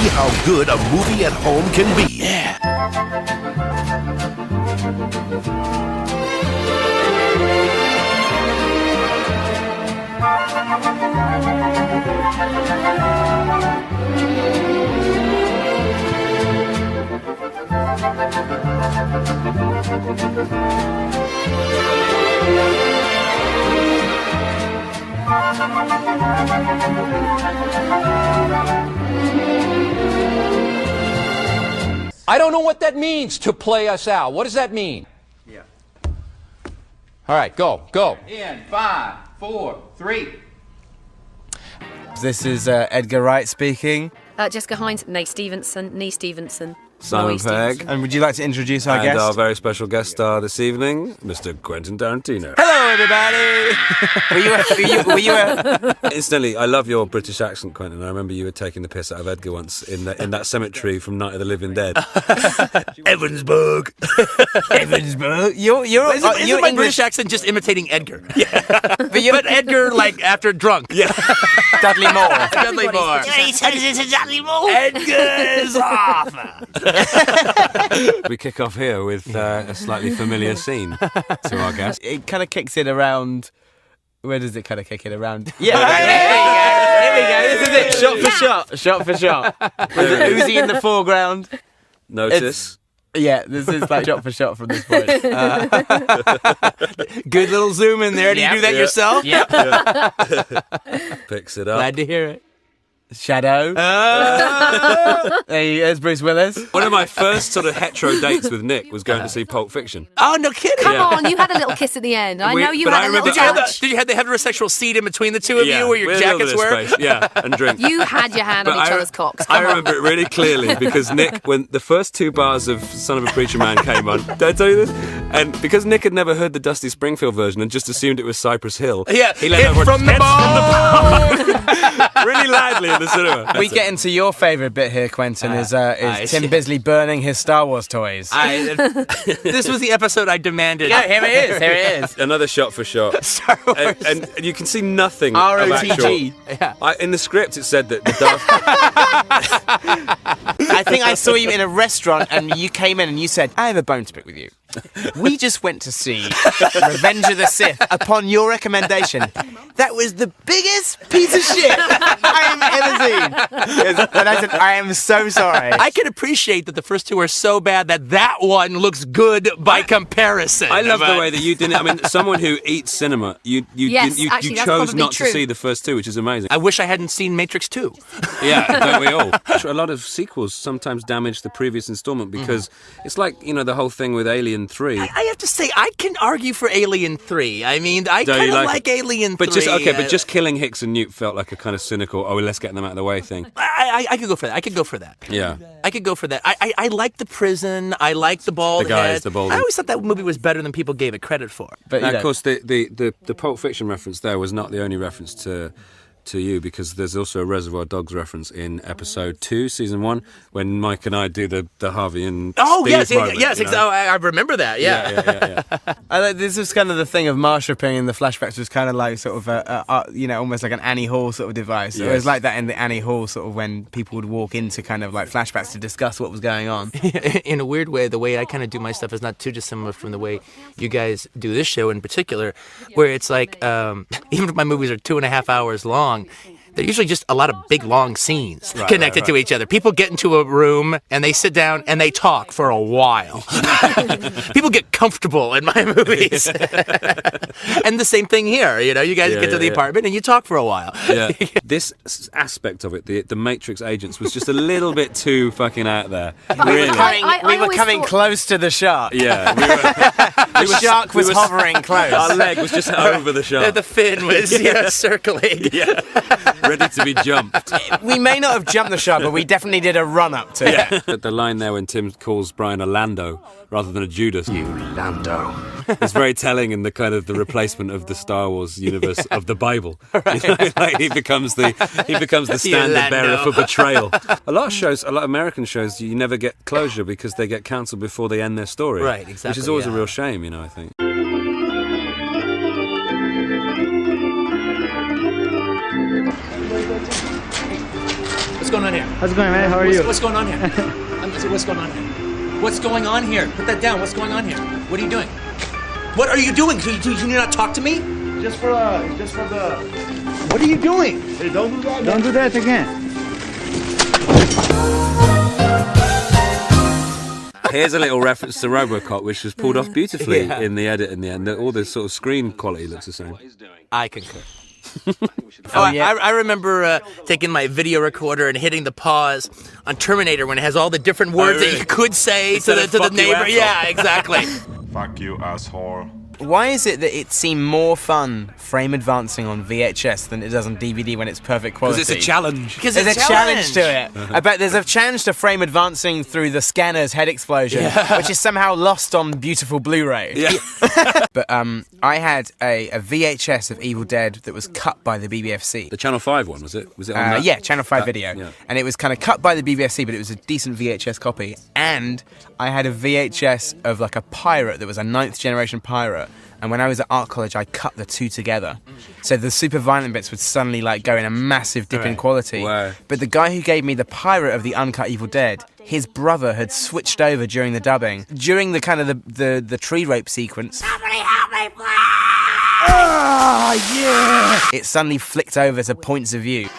see how good a movie at home can be. Yeah. I don't know what that means, to play us out. What does that mean? Yeah. All right, go. In 5, 4, 3. This is Edgar Wright speaking. Jessica Hynes, Nee Stevenson. Simon Pegg. And would you like to introduce our and guest? our very special guest star this evening, Mr. Quentin Tarantino. Hello, everybody! were you a... Incidentally, I love your British accent, Quentin. I remember you were taking the piss out of Edgar once in that cemetery from Night of the Living Dead. Evansburg. You're Isn't my English... British accent just imitating Edgar? Yeah. but Edgar, like, after drunk. Yeah. Dudley Moore. Dudley Moore. He turns into Dudley Moore. Edgar's off. We kick off here with a slightly familiar scene to our guest. It kind of kicks in around... Where does it kind of kick in around? Yeah, here we go. This is it. Shot for shot. With the Uzi in the foreground. Notice. Yeah, this is like shot for shot from this point. Good little zoom in there. Do you do that yourself? Yep. Picks it up. Glad to hear it. Shadow. There's Bruce Willis. One of my first sort of hetero dates with Nick was going to see Pulp Fiction. Oh, no kidding. Come on, you had a little kiss at the end. I know you but had I a little remember- touch. Did you have the heterosexual seat in between the two of you where your with a little jackets bit of were? space, yeah, and drink. You had your hand on each other's cocks. I Come on. remember it really clearly because Nick, when the first 2 bars of Son of a Preacher Man came on, did I tell you this? And because Nick had never heard the Dusty Springfield version and just assumed it was Cypress Hill, Yeah, he let hit everyone from the ball. really loudly in the cinema. We get into your favourite bit here, Quentin, is Tim Bisley burning his Star Wars toys. This was the episode I demanded. Yeah, here it is. Another shot for shot. Star Wars. And you can see nothing of ROTG. actual... in the script it said that the Darth... I think I saw you in a restaurant and you came in and you said, I have a bone to pick with you. We just went to see Revenge of the Sith upon your recommendation. That was the biggest piece of shit I have ever seen. And I said, I am so sorry. I can appreciate that the first two are so bad that one looks good by comparison. I love the way that you didn't... I mean, someone who eats cinema, you Yes, actually, that's chose probably not to true. see the first 2, which is amazing. I wish I hadn't seen Matrix 2. Yeah, don't we all? A lot of sequels sometimes damage the previous installment because it's like, the whole thing with Alien 3. I have to say, I can argue for Alien 3. I mean, I Don't kind you of like like Alien 3. But just killing Hicks and Newt felt like a kind of cynical, let's get them out of the way thing. I could go for that. I could go for that. Yeah. I could go for that. I like the prison. I like the bald The guys, head. the bald I head. always thought that movie was better than people gave it credit for. But Now, of course, the Pulp Fiction reference there was not the only reference to you, because there's also a Reservoir Dogs reference in episode 2, season 1, when Mike and I do the Harvey and Steve moment, I remember that. Yeah. I like, this was kind of the thing of Marshapping in the flashbacks was kind of like sort of almost like an Annie Hall sort of device. It was like that in the Annie Hall sort of when people would walk into kind of like flashbacks to discuss what was going on. In a weird way, the way I kind of do my stuff is not too dissimilar from the way you guys do this show in particular, where it's like, even if my movies are 2.5 hours long, they're usually just a lot of big, long scenes connected to each other. People get into a room and they sit down and they talk for a while. People get comfortable in my movies. And the same thing here. You guys get to the apartment and you talk for a while. Yeah. This aspect of it, the Matrix agents, was just a little bit too fucking out there. Really. We were coming close to the shark. Yeah. The shark was hovering close. Our leg was just over the shark. The fin was circling. Yeah. Ready to be jumped. We may not have jumped the shark, but we definitely did a run up to it. The line there when Tim calls Brian a Lando rather than a Judas. You Lando. It's very telling in the kind of the replacement of the Star Wars universe of the Bible. Like he becomes the standard bearer for betrayal. A lot of American shows, you never get closure because they get cancelled before they end their story. Right, exactly. Which is always a real shame, I think. going on here? How's it going, man? How are you? What's going on here? What's going on here? What's going on here? Put that down. What's going on here? What are you doing? What are you doing? Do you not talk to me? Just for the... What are you doing? Hey, don't do that. Don't do that again. Here's a little reference to RoboCop, which was pulled off beautifully in the edit in the end. All the sort of screen quality looks the same. I concur. I remember taking my video recorder and hitting the pause on Terminator when it has all the different words that you could say to the neighbor. Yeah, exactly. Fuck you, asshole. Why is it that it seemed more fun frame advancing on VHS than it does on DVD when it's perfect quality? Because it's a challenge. Because there's a challenge to it. I bet there's a challenge to frame advancing through the scanner's head explosion, which is somehow lost on beautiful Blu-ray. Yeah. But I had a VHS of Evil Dead that was cut by the BBFC. The Channel 5 one, was it? Was it on that? Yeah, Channel 5 video. Yeah. And it was kind of cut by the BBFC, but it was a decent VHS copy. And I had a VHS of like a pirate that was a 9th generation pirate. And when I was at art college, I cut the two together. So the super violent bits would suddenly like go in a massive dip in quality. Wow. But the guy who gave me the pirate of the uncut Evil Dead, his brother had switched over during the dubbing. During the kind of the tree rape sequence. Somebody help me, please! Oh, yeah! It suddenly flicked over to points of view.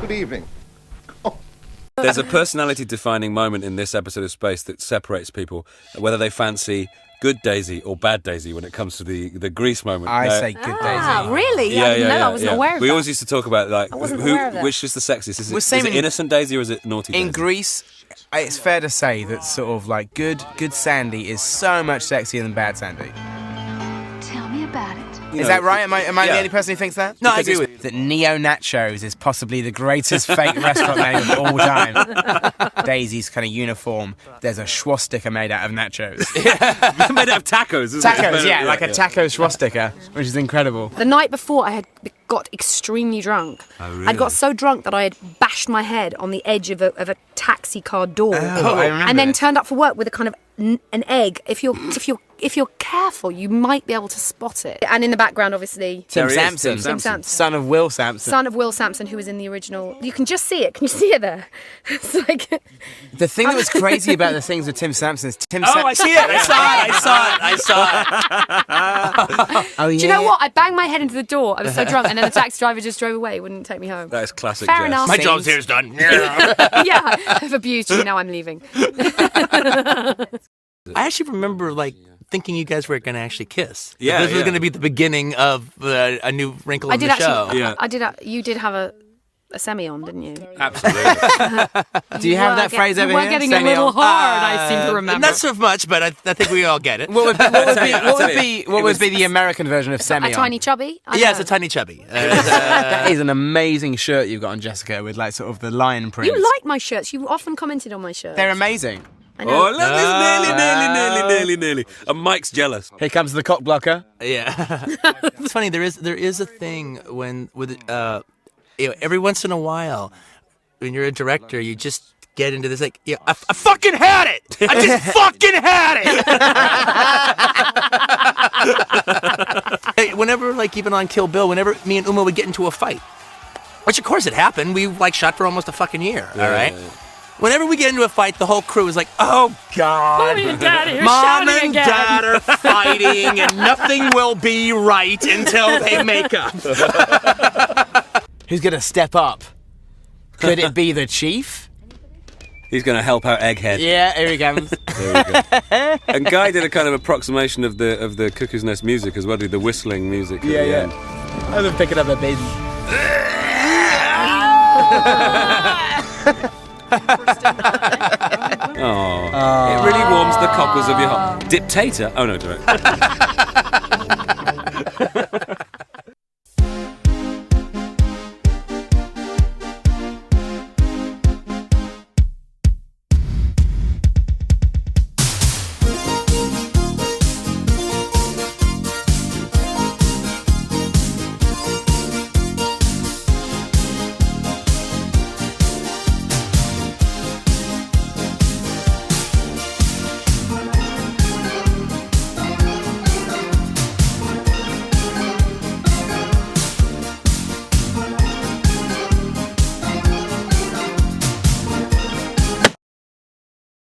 Good evening. There's a personality-defining moment in this episode of Space that separates people, whether they fancy good Daisy or bad Daisy when it comes to the Grease moment. I say good Daisy. Really? I wasn't aware of We that. always used to talk about like aware of that. which is the sexiest. Is We're it innocent Daisy or is it naughty Daisy? In Grease, it's fair to say that sort of like good Sandy is so much sexier than bad Sandy. Tell me about it. Is that right? Am I the only person who thinks that? No, I agree with you. That Neo Nachos is possibly the greatest fake restaurant name of all time. Daisy's kind of uniform. There's a swastika made out of nachos. Made out of tacos. Isn't Tacos, it? like a taco swastika, which is incredible. The night before, I had got extremely drunk. Oh, really? I'd got so drunk that I had bashed my head on the edge of a taxi car door, I remember and then this. turned up for work with a kind of an egg. If you're careful, you might be able to spot it. And in the background, obviously, Tim There he is, Sampson. Tim Sampson. Son of Will Sampson. son of Will Sampson, who was in the original. You can just see it. Can you see it there? It's like The thing that was crazy about the things with Tim Sampson is I see it. I saw it. Oh, yeah. Do you know what? I banged my head into the door. I was so drunk, and then the taxi driver just drove away. Wouldn't take me home. That is classic. Fair Jess. enough. My job's here's done. Yeah, I've abused you. Now I'm leaving. I actually remember like thinking you guys were going to actually kiss. Yeah, This was yeah. going to be the beginning of a new wrinkle in the show. You did have a semi on, didn't you? Absolutely. Do you have that phrase over you here? were getting Send a me little on. hard, I seem to remember. Not so much, but I think we all get it. What would be the American version of semi? A tiny chubby? Yeah, it's a tiny chubby. That is an amazing shirt you've got on, Jessica, with like sort of the lion print. You like my shirts. You often commented on my shirts. They're amazing. I know. Oh, look, it's nearly. And Mike's jealous. Here comes the cock blocker. Yeah. It's funny, there is a thing when with every once in a while when you're a director, you just get into this like, I fucking had it. I just fucking had it. Whenever, like, even on Kill Bill, whenever me and Uma would get into a fight, which of course it happened, we like shot for almost a fucking year. All right. Yeah. Whenever we get into a fight, the whole crew is like, oh, God. Mom and Dad are Mom shouting and again. Dad are fighting, and nothing will be right until they make up. Who's going to step up? Could it be the chief? He's going to help out Egghead. Yeah, here he comes. There we go. And Guy did a kind of approximation of the Cuckoo's Nest music as well, the whistling music at the end. I'm going to pick it up a bit. It really warms the cockles of your heart. Dictator? Oh no, direct.